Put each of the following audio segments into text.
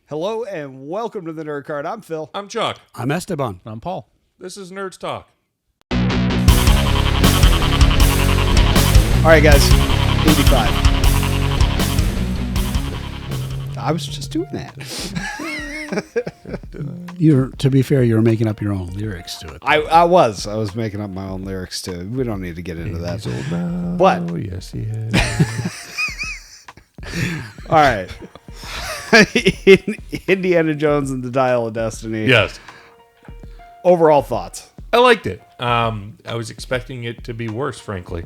Hello and welcome to the Nerd Card. I'm Phil. I'm Chuck. I'm Esteban. I'm Paul. This is Nerds Talk. All right, guys. 85. I was just doing that. To be fair, you were making up your own lyrics to it. I was making up my own lyrics to it. We don't need to get into that. He's old now. But Yes, he is. all right. Indiana Jones and the Dial of Destiny. Yes. Overall thoughts. I liked it. I was expecting it to be worse, frankly.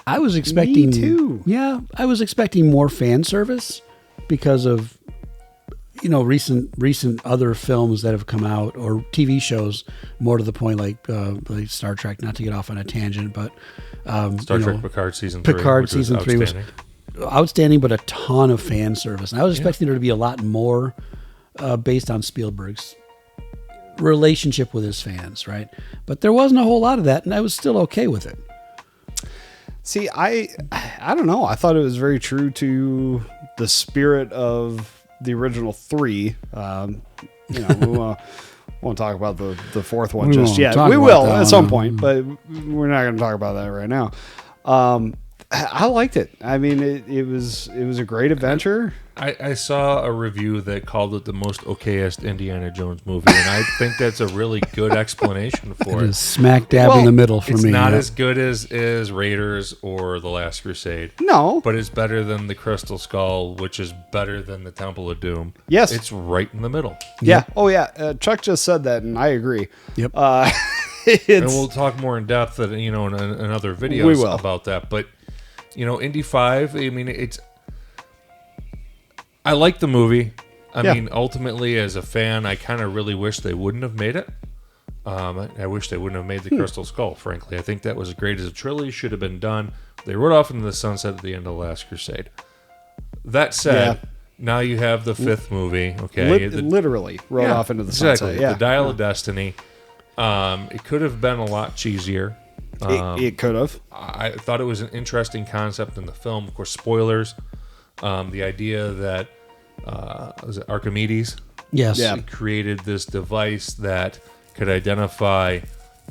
I was expecting. Me too. Yeah, I was expecting more fan service because of recent other films that have come out or TV shows. More to the point, like Star Trek. Not to get off on a tangent, but Star Trek Picard season 3. Picard season 3 was outstanding, but a ton of fan service. And I was expecting there to be a lot more based on Spielberg's relationship with his fans, right? But there wasn't a whole lot of that, and I was still okay with it. See, I don't know. I thought it was very true to the spirit of the original 3. We won't talk about the fourth one just yet. We will at some point, but we're not going to talk about that right now. I liked it. I mean, it was a great adventure. I saw a review that called it the most okayest Indiana Jones movie, and I think that's a really good explanation for It it. is smack dab in the middle for It's me. not yeah. as good as Raiders or The Last Crusade. No. But it's better than the Crystal Skull, which is better than the Temple of Doom. Yes. It's right in the middle. Yeah. Oh, yeah. Chuck just said that, and I agree. Yep. And we'll talk more in depth in other videos about that. But, Indy 5, I mean, I like the movie. I mean, ultimately, as a fan, I kind of really wish they wouldn't have made it. I wish they wouldn't have made the Crystal Skull, frankly. I think that was as great as a trilogy should have been done. They rode off into the sunset at the end of The Last Crusade. That said, now you have the 5th movie. Okay, literally rode off into the sunset. Yeah. The Dial of Destiny. It could have been a lot cheesier. It could have. I thought it was an interesting concept in the film. Of course, spoilers. The idea that was it Archimedes? Yes. Yeah. He created this device that could identify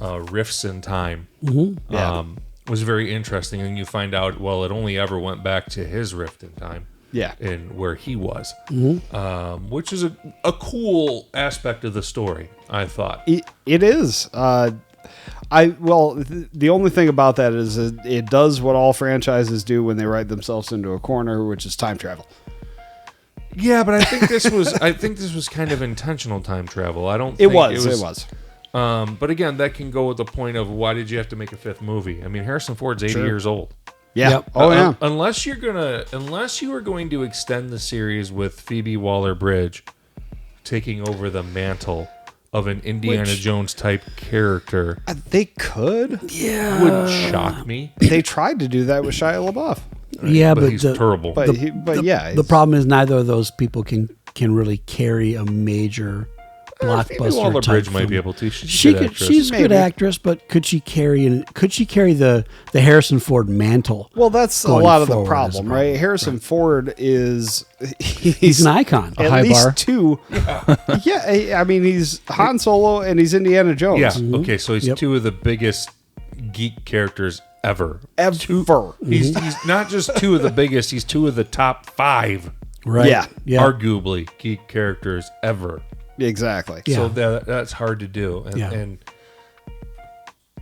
rifts in time. Mm-hmm. Was very interesting, and you find out it only ever went back to his rift in time. Yeah. And where he was, which is a cool aspect of the story, I thought. It is. The only thing about that is it does what all franchises do when they write themselves into a corner, which is time travel. Yeah, but I think this was kind of intentional time travel. I don't. It think was. But again, that can go with the point of why did you have to make a 5th movie? I mean, Harrison Ford's 80 years old. Yeah. Yep. Oh yeah. Unless you are going to extend the series with Phoebe Waller-Bridge taking over the mantle of an Indiana Jones type character, They could. Yeah. wouldn't shock me. They tried to do that with Shia LaBeouf. Yeah, but he's terrible. The problem is neither of those people can really carry a major Phoebe blockbuster Waller-Bridge type might film. be able to. She's a good actress. She's a good Maybe. actress, but could she carry the Harrison Ford mantle? Well, that's a going lot of the forward problem, is a right? problem. Harrison Ford is He's an icon. at high least bar. 2. Yeah, I mean he's Han Solo and he's Indiana Jones. Yeah. Okay, so he's 2 of the biggest geek characters ever. Ever. He's not just 2 of the biggest. He's 2 of the top 5, Right. Yeah. arguably geek characters ever. Exactly. Yeah. So that's hard to do. And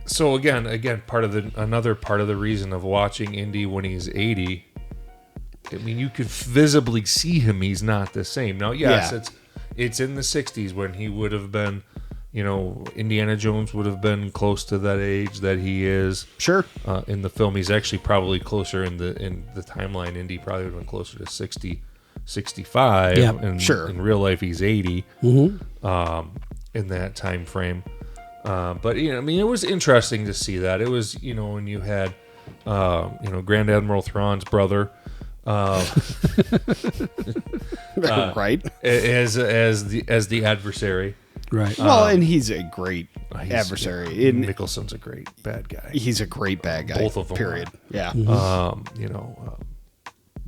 so again, another part of the reason of watching Indy when he's 80. I mean, you could visibly see him. He's not the same. Now, yes, it's in the 60s when he would have been, Indiana Jones would have been close to that age that he is. Sure. In the film, he's actually probably closer in the timeline. Indy probably would have been closer to 60, 65. Yeah, and sure. In real life, he's 80. In that time frame. But it was interesting to see that. It was when you had Grand Admiral Thrawn's brother. Right. As the adversary. Right. Well, and he's a great adversary. Nicholson's a great bad guy. He's a great bad guy. Both of them. Period. Yeah.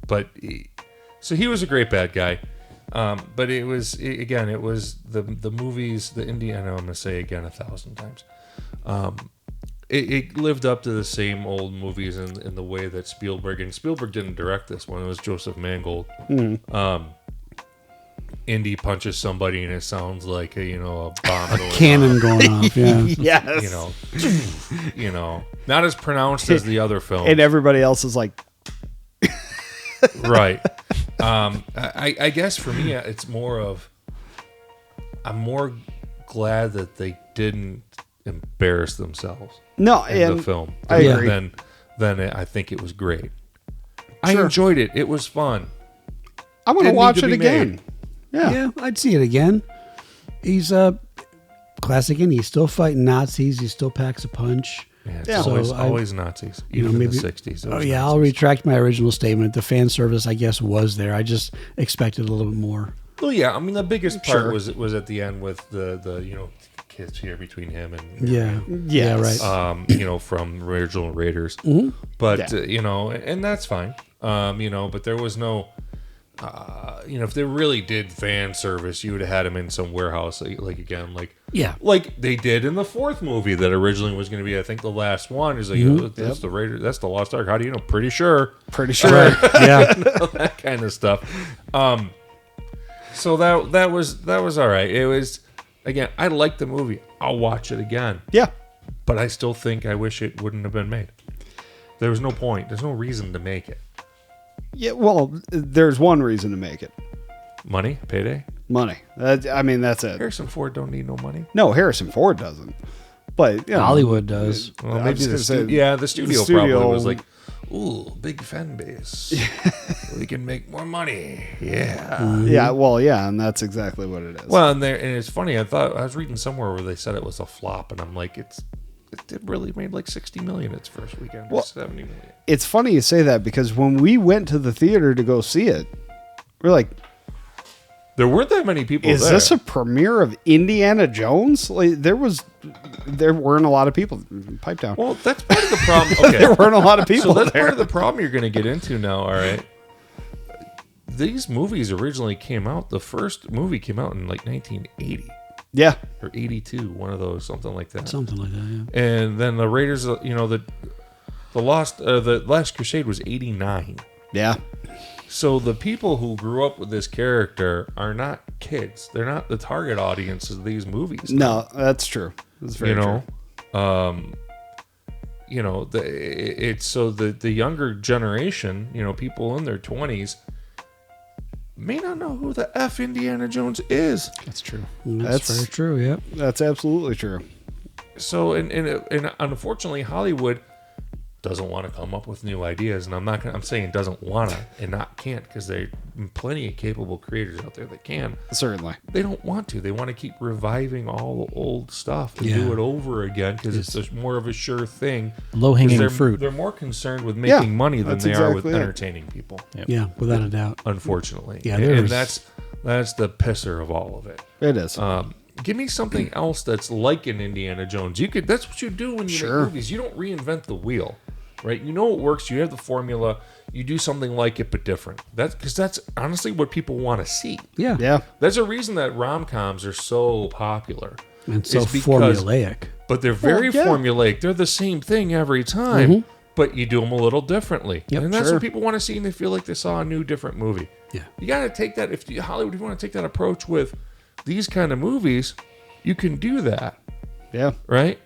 But so he was a great bad guy. But it was the movies, the Indy. I know I'm gonna say again 1,000 times. It lived up to the same old movies in the way that Spielberg didn't direct this one. It was Joseph Mangold. Indy punches somebody and it sounds like a bomb, A cannon going off. Yeah. Yes. Not as pronounced as the other films. And everybody else is like, right. I guess for me, it's more of, I'm more glad that they didn't embarrass themselves no, in and the film. I agree. Then I think it was great. I Sure. enjoyed it. It was fun. I'm going to Didn't watch need to it be again. made. Yeah. I'd see it again. He's classic, and he's still fighting Nazis. He still packs a punch. Yeah, it's Yeah. always Nazis. Even in the 60s. it Oh was yeah, I'll Nazis. retract my original statement. The fan service, I guess, was there. I just expected a little bit more. Well, yeah. I mean, the biggest part Sure. was at the end with the kids here between him and Yeah, Yes. right. from original Raiders. Mm-hmm. But Yeah. and that's fine. But there was no. If they really did fan service, you would have had him in some warehouse, like they did in the fourth movie that originally was going to be, I think, the last one. Is like, that's the Raider, that's the Lost Ark. How do you know? Pretty sure. Pretty sure. Yeah, That kind of stuff. So that was all right. It was, again, I liked the movie. I'll watch it again, Yeah. but I still think I wish it wouldn't have been made. There was no point. There's no reason to make it. Yeah. Well, there's one reason to make it. Money, payday. Money. That's it. Harrison Ford don't need no money. No, Harrison Ford doesn't. But Hollywood does. Well, I maybe was the gonna say, the studio probably was like, ooh, big fan base. We can make more money. Yeah. Yeah. Well, yeah, and that's exactly what it is. Well, and it's funny. I was reading somewhere where they said it was a flop, and I'm like, it really made like 60 million its first weekend. Well, 70 million. It's funny you say that because when we went to the theater to go see it, we're like, There weren't that many people is there. this a premiere of Indiana Jones? Like, there weren't a lot of people. Pipe down. Well, that's part of the problem. Okay. There weren't a lot of people So that's there. part of the problem you're going to get into now, all right? These movies originally came out, the first movie came out in like 1980 Yeah. or 82, one of those, something like that. Something like that. Yeah. And then the Raiders, the Last Crusade was 89. Yeah. So the people who grew up with this character are not kids. They're not the target audience of these movies. No, that's true. That's very true. It's so the younger generation, people in their 20s may not know who the F Indiana Jones is. That's true. That's very true. Yep. That's absolutely true. So and unfortunately Hollywood doesn't want to come up with new ideas, and I'm saying doesn't want to and not can't, because there are plenty of capable creators out there that can. Certainly. They don't want to. They want to keep reviving all the old stuff and Yeah. do it over again because it's more of a sure thing. Low hanging They're, fruit. they're more concerned with making money than that's they are with exactly it. entertaining people. Yeah, without a doubt. Unfortunately, Yeah, and there's- that's the pisser of all of it. It is. Give me something else that's like an Indiana Jones. That's what you do when you Sure. make movies. You don't reinvent the wheel, right? You know what works. You have the formula. You do something like it but different. That's honestly what people want to see. Yeah. yeah. There's a reason that rom-coms are so popular. And so It's because- formulaic. But they're very yeah. formulaic. They're the same thing every time, but you do them a little differently. Yep, and that's sure. what people want to see, and they feel like they saw a new, different movie. Yeah. You got to take that. Hollywood, if you want to take that approach with these kind of movies, you can do that, Yeah. right?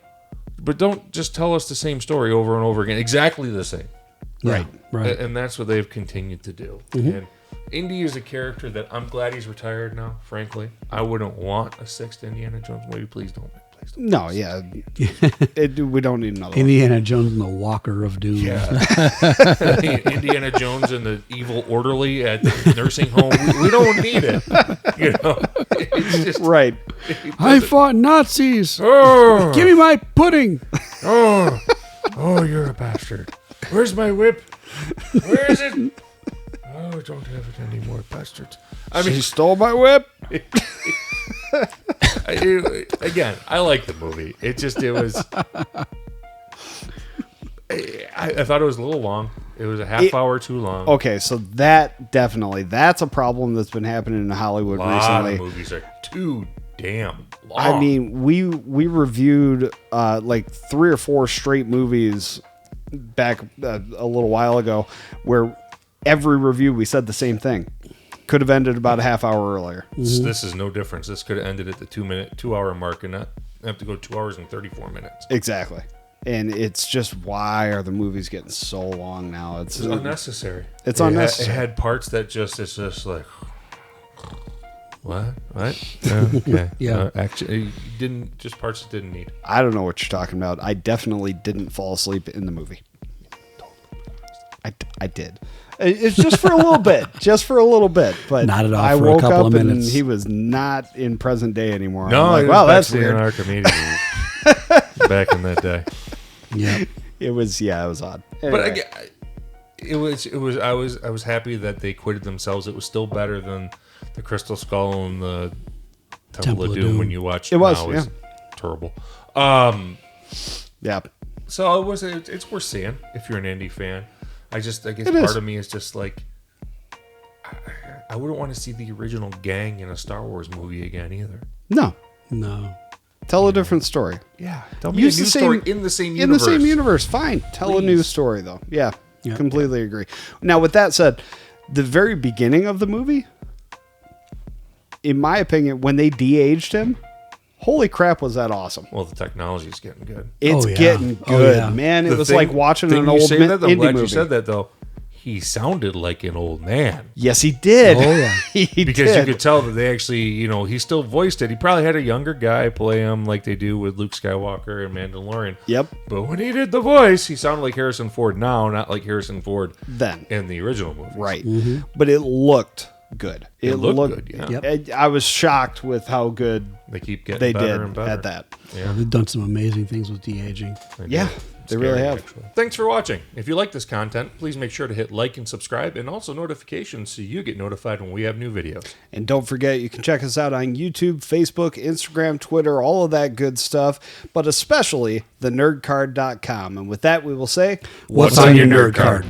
But don't just tell us the same story over and over again, exactly the same. Yeah, right. And that's what they've continued to do. And Indy is a character that I'm glad he's retired now, frankly. I wouldn't want a sixth Indiana Jones movie. Please don't. Please don't. No, yeah. We don't need another one. Indiana Jones and the Walker of Doom. Yeah. Indiana Jones and the evil orderly at the nursing home. We don't need it. It's just, Right. I fought Nazis. oh, Give me my pudding. oh, you're a bastard. Where's my whip? Where is it? Oh, I don't have it anymore, bastards. I mean, She stole my whip. again, I like the movie. It was. I thought it was a little long. It was a half hour too long. Okay, so that's a problem that's been happening in Hollywood A lot recently. of movies are too damn long. I mean, we reviewed like 3 or 4 straight movies back a little while ago where every review we said the same thing. Could have ended about a half hour earlier. This is no difference. This could have ended at the 2 hour mark and not have to go 2 hours and 34 minutes. Exactly. And it's just, why are the movies getting so long now? It's unnecessary. It's unnecessary. It had parts that it's just like, what? Okay. Yeah. Actually, parts that didn't need. I don't know what you're talking about. I definitely didn't fall asleep in the movie. I did. It's just for a little bit. Just for a little bit. But not at all. I for woke a couple up of and minutes. he was not in present day anymore. No, I'm like, it was wow, that's back to weird. the Archimedes back in that day. Yeah. It was odd. But Anyway. I was happy that they quitted themselves. It was still better than the Crystal Skull and the Temple of Doom when you watch it. Was now. yeah. It's terrible. Yeah. So it's worth seeing if you're an Indy fan. I guess part of me is just like, I wouldn't want to see the original gang in a Star Wars movie again either. No. Tell a different story. Yeah. Tell me a new story in the same universe. In the same universe, fine. Tell a new story, though. Yeah. Completely agree. Now, with that said, the very beginning of the movie, in my opinion, when they de-aged him, holy crap, was that awesome. Well, the technology is getting good. It's getting good, man. It was like watching an old indie I'm glad movie. you said that, though. He sounded like an old man. Yes, he did. Oh, yeah. Because you could tell that they actually, he still voiced it. He probably had a younger guy play him like they do with Luke Skywalker and Mandalorian. Yep. But when he did the voice, he sounded like Harrison Ford now, not like Harrison Ford then in the original movie. Right. But it looked good. It looked good, yeah. Yep. I was shocked with how good They keep getting they better did and better at that. Yeah. They've done some amazing things with de-aging. Yeah, they really have. Actually. Thanks for watching. If you like this content, please make sure to hit like and subscribe, and also notifications so you get notified when we have new videos. And don't forget, you can check us out on YouTube, Facebook, Instagram, Twitter, all of that good stuff, but especially thenerdcard.com. And with that, we will say, What's on your nerd card?